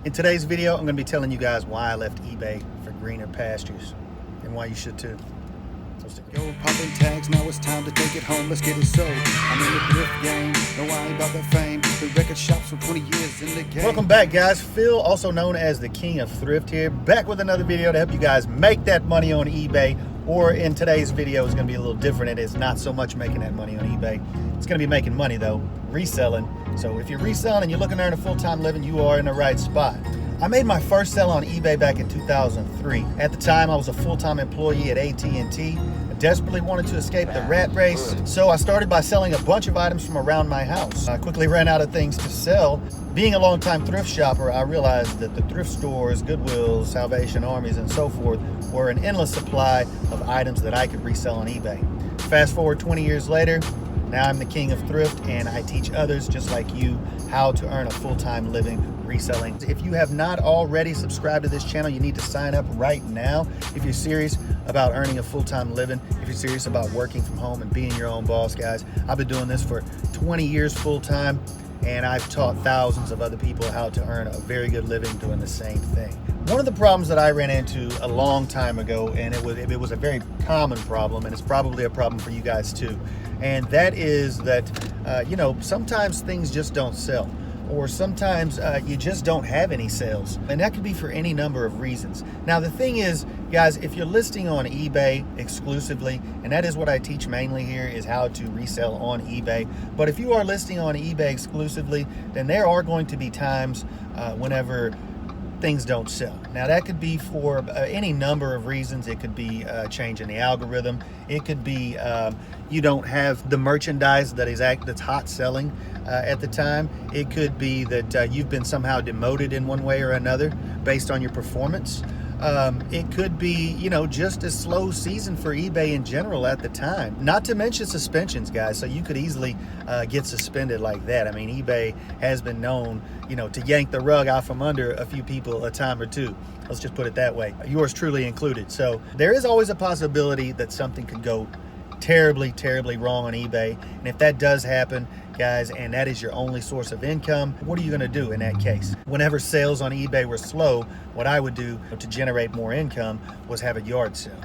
In today's video, I'm going to be telling you guys why I left eBay for greener pastures and why you should too. So stick around. Yo, popping tags, now it's time to take it home. Let's get it sold. I'm in the thrift game. No, I ain't about the fame. The record shops for 20 years in the game. Welcome back, guys. Phil, also known as the King of Thrift here, back with another video to help you guys make that money on eBay. Or in today's video, it's going to be a little different. It is not so much making that money on eBay. It's going to be making money, though, reselling. So if you're reselling and you're looking to earn a full-time living, you are in the right spot. I made my first sell on eBay back in 2003. At the time, I was a full-time employee at AT&T. I desperately wanted to escape the rat race, so I started by selling a bunch of items from around my house. I quickly ran out of things to sell. Being a long-time thrift shopper, I realized that the thrift stores, Goodwills, Salvation Armies, and so forth were an endless supply of items that I could resell on eBay. Fast forward 20 years later, now I'm the king of thrift, and I teach others just like you how to earn a full-time living reselling. If you have not already subscribed to this channel, you need to sign up right now. If you're serious about earning a full-time living, if you're serious about working from home and being your own boss, guys, I've been doing this for 20 years full-time, and I've taught thousands of other people how to earn a very good living doing the same thing. One of the problems that I ran into a long time ago, and it was a very common problem, and it's probably a problem for you guys too, and that is that sometimes things just don't sell, or sometimes you just don't have any sales, and that could be for any number of reasons. Now the thing is, guys, if you're listing on eBay exclusively, and that is what I teach mainly here, is how to resell on eBay, but if you are listing on eBay exclusively, then there are going to be times whenever things don't sell. Now that could be for any number of reasons. It could be change in the algorithm. It could be you don't have the merchandise that's hot selling at the time. It could be that you've been somehow demoted in one way or another based on your performance. It could be, just a slow season for eBay in general at the time. Not to mention suspensions, guys. So you could easily get suspended like that. I mean, eBay has been known, to yank the rug out from under a few people a time or two. Let's just put it that way. Yours truly included. So there is always a possibility that something could go terribly, terribly wrong on eBay. And if that does happen, guys, and that is your only source of income, what are you going to do in that case? Whenever sales on eBay were slow, what I would do to generate more income was have a yard sale.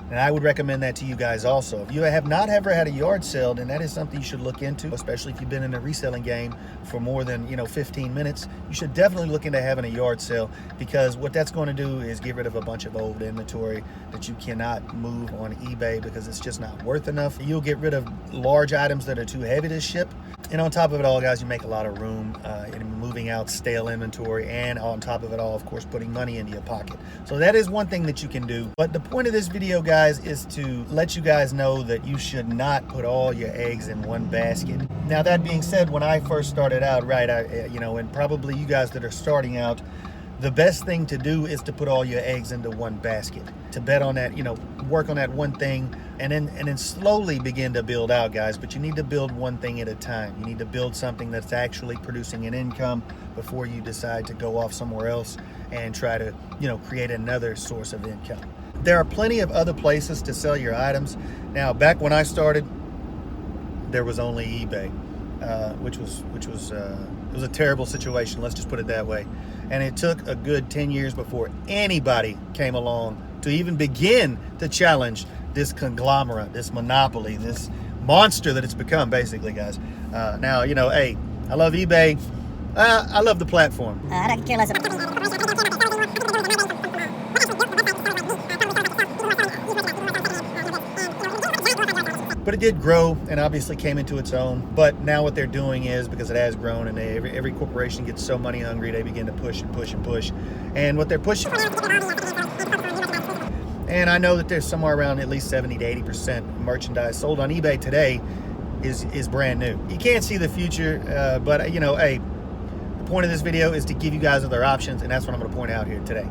And I would recommend that to you guys also. If you have not ever had a yard sale, then that is something you should look into, especially if you've been in the reselling game for more than 15 minutes. You should definitely look into having a yard sale, because what that's going to do is get rid of a bunch of old inventory that you cannot move on eBay because it's just not worth enough. You'll get rid of large items that are too heavy to ship. And on top of it all, guys, you make a lot of room in moving out stale inventory, and on top of it all, of course, putting money into your pocket. So that is one thing that you can do. But the point of this video, guys, is to let you guys know that you should not put all your eggs in one basket. Now, that being said, when I first started out, right, and probably you guys that are starting out, the best thing to do is to put all your eggs into one basket, to bet on that, work on that one thing, and then slowly begin to build out, guys. But you need to build one thing at a time. You need to build something that's actually producing an income before you decide to go off somewhere else and try to, create another source of income. There are plenty of other places to sell your items. Now, back when I started, there was only eBay, which was a terrible situation. Let's just put it that way. And it took a good 10 years before anybody came along to even begin to challenge this conglomerate, this monopoly, this monster that it's become, basically, guys. Now, hey, I love eBay. I love the platform. I don't care less about But it did grow and obviously came into its own. But now what they're doing is, because it has grown and every corporation gets so money hungry, they begin to push and push and push. And what they're pushing, and I know that there's somewhere around at least 70 to 80% merchandise sold on eBay today is brand new. You can't see the future, but hey, the point of this video is to give you guys other options, and that's what I'm going to point out here today.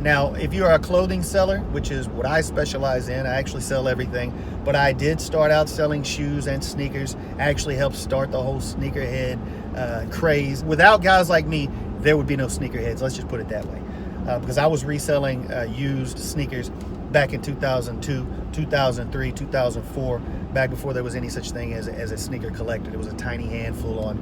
Now, if you are a clothing seller, which is what I specialize in, I actually sell everything, but I did start out selling shoes and sneakers. I actually helped start the whole sneakerhead craze. Without guys like me, there would be no sneakerheads. Let's just put it that way. Because I was reselling used sneakers back in 2002, 2003, 2004. back before there was any such thing as a sneaker collector. There was a tiny handful on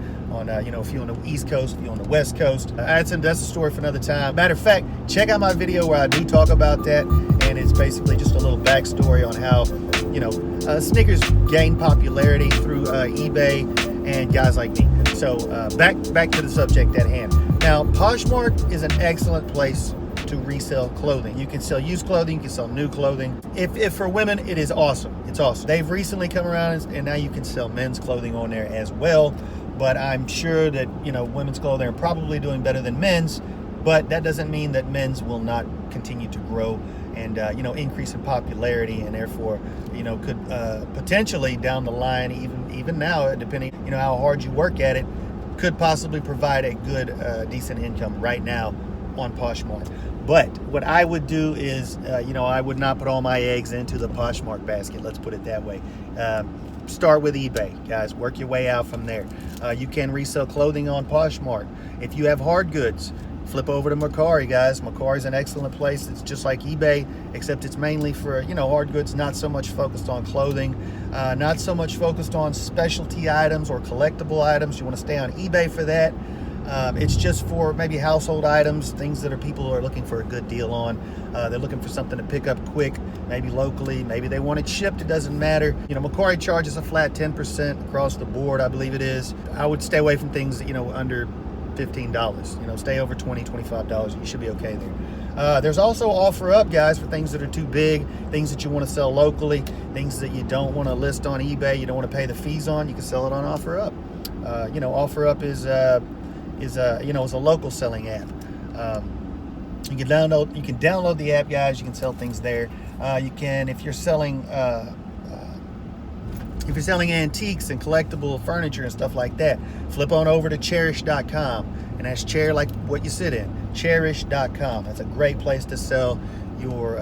if you're on the East Coast, if you're on the West Coast. That's a story for another time. Matter of fact, check out my video where I do talk about that, and it's basically just a little backstory on how sneakers gain popularity through eBay and guys like me. So back to the subject at hand. Now, Poshmark is an excellent place to resell clothing. You can sell used clothing, you can sell new clothing. If for women, it is awesome. It's awesome. They've recently come around and now you can sell men's clothing on there as well. But I'm sure that women's clothing are probably doing better than men's. But that doesn't mean that men's will not continue to grow and increase in popularity, and therefore could potentially down the line, even now, depending how hard you work at it, could possibly provide a good decent income right now on Poshmark. But what I would do is I would not put all my eggs into the Poshmark basket. Let's put it that way. Start with eBay, guys. Work your way out from there. You can resell clothing on Poshmark. If you have hard goods, flip over to Mercari, guys. Mercari is an excellent place. It's just like eBay, except it's mainly for hard goods, not so much focused on clothing, not so much focused on specialty items or collectible items. You want to stay on eBay for that. It's just for maybe household items, things that people are looking for a good deal on. They're looking for something to pick up quick, maybe locally, maybe they want it shipped. It doesn't matter. Mercari charges a flat 10% across the board, I believe it is. I would stay away from things under $15. Stay over $20, $25. You should be okay there. There's also OfferUp, guys, for things that are too big, things that you want to sell locally, things that you don't want to list on eBay, you don't want to pay the fees on. You can sell it on OfferUp. OfferUp is a local selling app. You can download the app, guys. You can sell things there. You can, if you're selling antiques and collectible furniture and stuff like that, flip on over to cherish.com, and that's chair like what you sit in. Cherish.com. That's a great place to sell your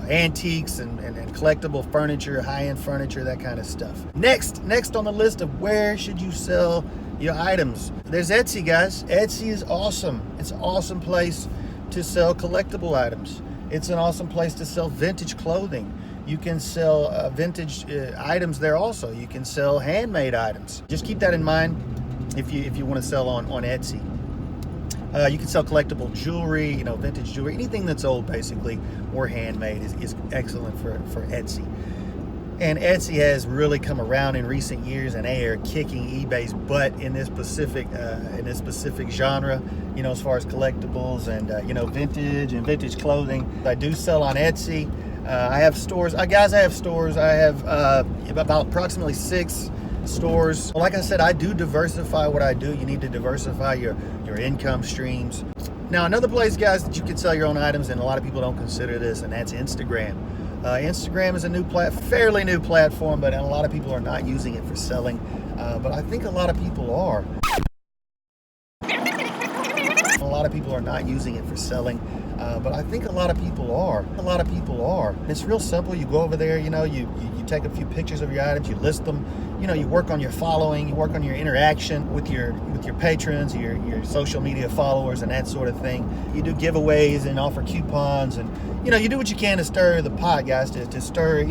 antiques and collectible furniture, high-end furniture, that kind of stuff. Next on the list of where should you sell your items, there's Etsy, guys. Etsy is awesome. It's an awesome place to sell collectible items. It's an awesome place to sell vintage clothing. You can sell vintage items there also. You can sell handmade items. Just keep that in mind if you want to sell on Etsy. You can sell collectible jewelry, vintage jewelry, anything that's old basically or handmade is excellent for Etsy. And Etsy has really come around in recent years, and they are kicking eBay's butt in this specific genre. As far as collectibles and vintage clothing. I do sell on Etsy. I have stores. Guys, I have stores. I have about approximately 6 stores. Like I said, I do diversify what I do. You need to diversify your income streams. Now, another place, guys, that you can sell your own items, and a lot of people don't consider this, and that's Instagram. Instagram is a fairly new platform, but a lot of people are not using it for selling. But I think a lot of people are. A lot of people are not using it for selling, but I think a lot of people are. It's real simple. You go over there, you take a few pictures of your items, you list them, you work on your following, you work on your interaction with your patrons, your social media followers, and that sort of thing. You do giveaways and offer coupons, and you do what you can to stir the pot, guys, to stir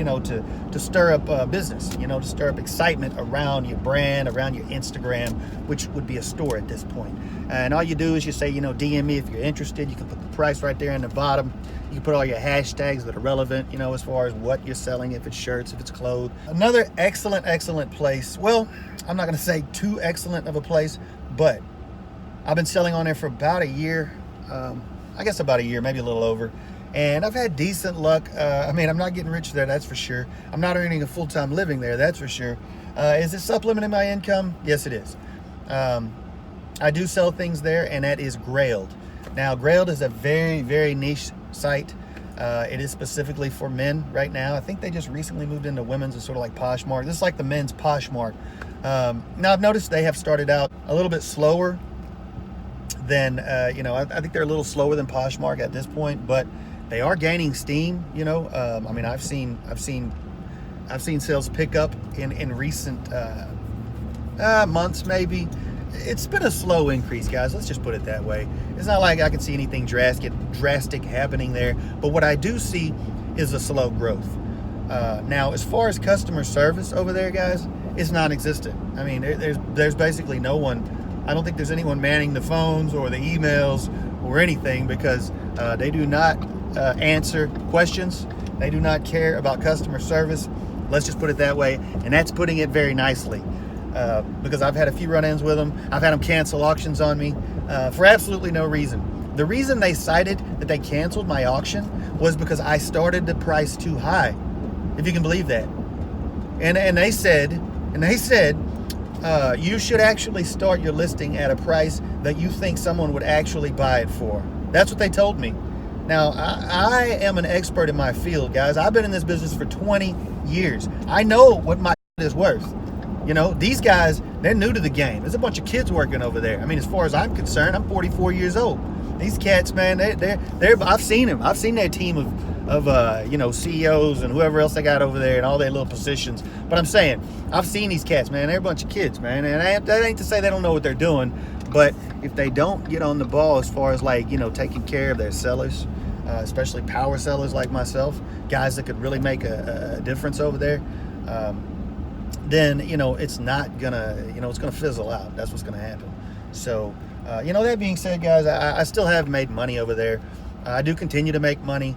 up business, to stir up excitement around your brand, around your Instagram, which would be a store at this point. And all you do is you say, DM me if you're interested. You can put the price right there in the bottom. You can put all your hashtags that are relevant, as far as what you're selling, if it's shirts, if it's clothes. Another excellent place. Well, I'm not going to say too excellent of a place, but I've been selling on there for about a year. I guess about a year, maybe a little over. And I've had decent luck. I'm not getting rich there, that's for sure. I'm not earning a full-time living there, that's for sure. Is it supplementing my income? Yes, it is. I do sell things there, and that is Grailed. Now, Grailed is a very, very niche site. It is specifically for men right now. I think they just recently moved into women's. It's sort of like Poshmark. This is like the men's Poshmark. Now, I've noticed they have started out a little bit slower than, I think they're a little slower than Poshmark at this point, but they are gaining steam. I've seen sales pick up in recent months, maybe. It's been a slow increase, guys. Let's just put it that way. It's not like I can see anything drastic happening there, but what I do see is a slow growth. Now, as far as customer service over there, guys, it's non-existent. I mean, there's basically no one. I don't think there's anyone manning the phones or the emails or anything, because they do not answer questions. They do not care about customer service. Let's just put it that way. And that's putting it very nicely, because I've had a few run-ins with them. I've had them cancel auctions on me for absolutely no reason. The reason they cited that they canceled my auction was because I started the price too high, if you can believe that. And they said, you should actually start your listing at a price that you think someone would actually buy it for. That's what they told me. Now, I am an expert in my field, guys. I've been in this business for 20 years. I know what my is worth. You know, these guys, they're new to the game. There's a bunch of kids working over there. I mean, as far as I'm concerned, I'm 44 years old. These cats, man, they're I've seen them. I've seen their team of CEOs and whoever else they got over there and all their little positions. But I'm saying, I've seen these cats, man. They're a bunch of kids, man. And that ain't to say they don't know what they're doing. But if they don't get on the ball as far as taking care of their sellers, especially power sellers like myself, guys that could really make a difference over there, then, it's not gonna, it's gonna fizzle out. That's what's gonna happen. So, that being said, guys, I still have made money over there. I do continue to make money.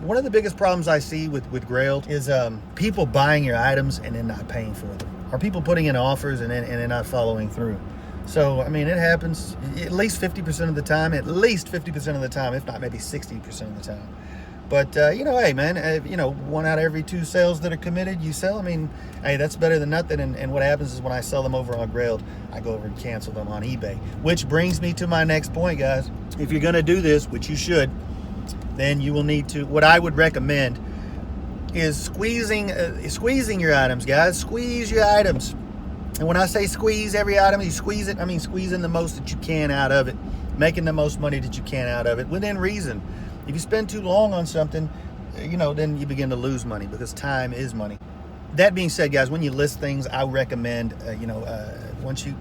One of the biggest problems I see with Grailed is people buying your items and then not paying for them, or people putting in offers and then not following through. So, I mean, it happens at least 50% of the time, if not maybe 60% of the time. But, hey, man, 1 out of every 2 sales that are committed, you sell. I mean, hey, that's better than nothing. And what happens is when I sell them over on Grailed, I go over and cancel them on eBay. Which brings me to my next point, guys. If you're going to do this, which you should, then you will need to, what I would recommend is squeezing your items, guys. Squeeze your items. And when I say squeeze every item, you squeeze it, I mean squeezing the most that you can out of it, making the most money that you can out of it, within reason. If you spend too long on something, then you begin to lose money, because time is money. That being said, guys, when you list things, I recommend, once you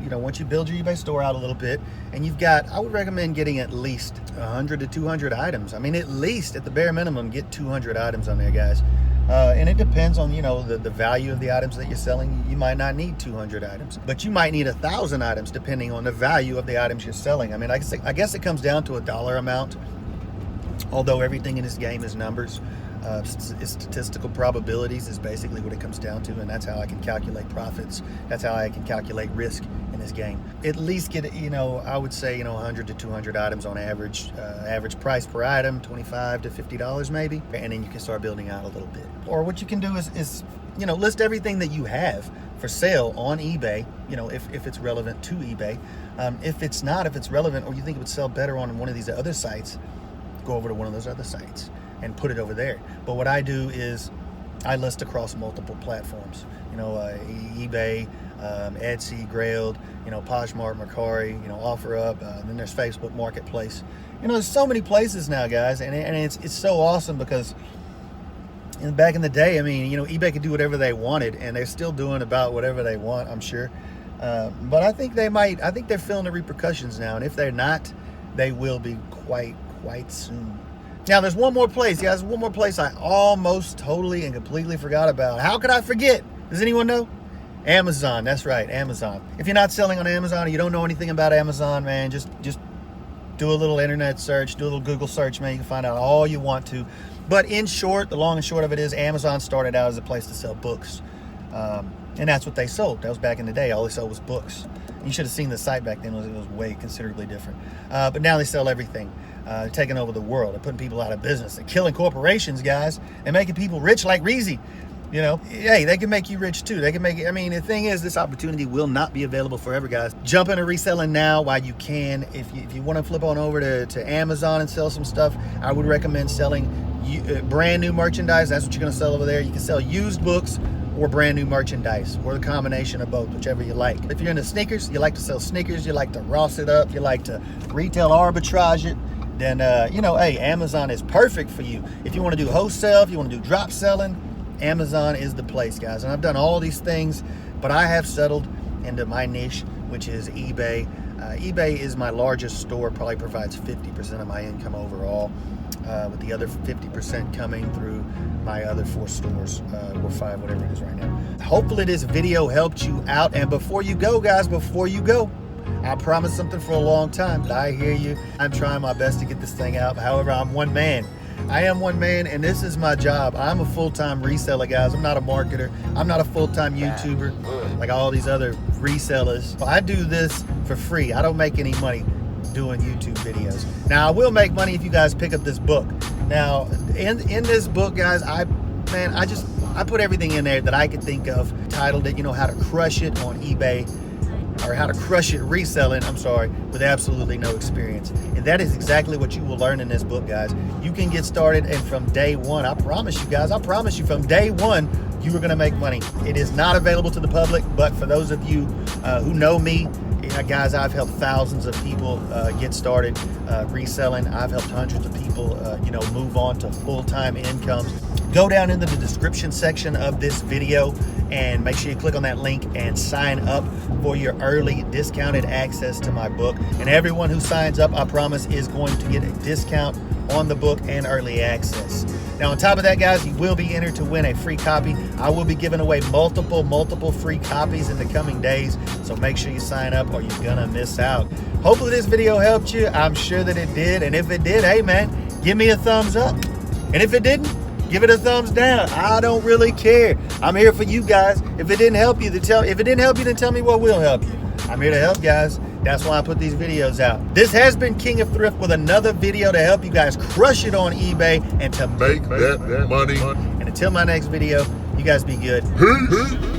build your eBay store out a little bit, and I would recommend getting at least 100 to 200 items. I mean, at least at the bare minimum, get 200 items on there, guys. And it depends on, the value of the items that you're selling. You might not need 200 items, but you might need 1,000 items depending on the value of the items you're selling. I mean, I guess it comes down to a dollar amount, although everything in this game is numbers. Statistical probabilities is basically what it comes down to, and that's how I can calculate profits. That's how I can calculate risk in this game. At least get, I would say, 100 to 200 items on average. Average price per item, $25 to $50 maybe, and then you can start building out a little bit. Or what you can do is list everything that you have for sale on eBay, if it's relevant to eBay. If it's relevant, or you think it would sell better on one of these other sites, go over to one of those other sites and put it over there. But what I do is I list across multiple platforms, eBay, Etsy, Grailed, Poshmark, Mercari, OfferUp, then there's Facebook Marketplace. There's so many places now, guys, and it's so awesome, because back in the day, I mean, eBay could do whatever they wanted, and they're still doing about whatever they want, I'm sure. But I think they're feeling the repercussions now, and if they're not, they will be quite soon. Now, there's one more place, guys. One more place I almost totally and completely forgot about. How could I forget? Does anyone know? Amazon. That's right, Amazon. If you're not selling on Amazon, or you don't know anything about Amazon, man, just do a little internet search, do a little Google search, man. You can find out all you want to. But in short, the long and short of it is, Amazon started out as a place to sell books. And that's what they sold. That was back in the day. All they sold was books. You should have seen the site back then. It was way considerably different. But now they sell everything. They're taking over the world. They're putting people out of business. They're killing corporations, guys, and making people rich like Reezy. Hey, they can make you rich too. They can make it. I mean, the thing is, this opportunity will not be available forever, guys. Jump into reselling now while you can. If you want to flip on over to Amazon and sell some stuff, I would recommend selling brand new merchandise. That's what you're going to sell over there. You can sell used books or brand new merchandise, or the combination of both, whichever you like. If you're into sneakers, you like to sell sneakers, you like to Ross it up, you like to retail arbitrage it, then, hey, Amazon is perfect for you. If you want to do wholesale, if you want to do drop selling, Amazon is the place, guys. And I've done all these things, but I have settled into my niche, which is eBay. eBay is my largest store, probably provides 50% of my income overall, with the other 50% coming through my other 4 stores, or 5, whatever it is right now. Hopefully this video helped you out. And before you go, guys, before you go, I promised something for a long time, but I hear you. I'm trying my best to get this thing out. However, I'm one man. I am one man, and this is my job. I'm a full-time reseller, guys. I'm not a marketer. I'm not a full-time YouTuber like all these other resellers. I do this for free. I don't make any money doing YouTube videos. Now, I will make money if you guys pick up this book. Now, in this book, guys, I put everything in there that I could think of, titled it, how to crush it on eBay, or how to crush it reselling, with absolutely no experience. And that is exactly what you will learn in this book, guys. You can get started, and from day one, I promise you guys, from day one, you are gonna make money. It is not available to the public, but for those of you who know me, guys, I've helped thousands of people get started reselling. I've helped hundreds of people, move on to full-time incomes. Go down into the description section of this video and make sure you click on that link and sign up for your early discounted access to my book. And everyone who signs up, I promise, is going to get a discount on the book and early access. Now, on top of that, guys, you will be entered to win a free copy. I will be giving away multiple free copies in the coming days, so make sure you sign up or you're gonna miss out. Hopefully this video helped you. I'm sure that it did, and if it did, hey man, give me a thumbs up. And if it didn't, give it a thumbs down. I don't really care. I'm here for you guys. If it didn't help you, then tell me what will help you. I'm here to help, guys. That's why I put these videos out. This has been King of Thrift with another video to help you guys crush it on eBay and to make that money. And until my next video, you guys be good. Peace.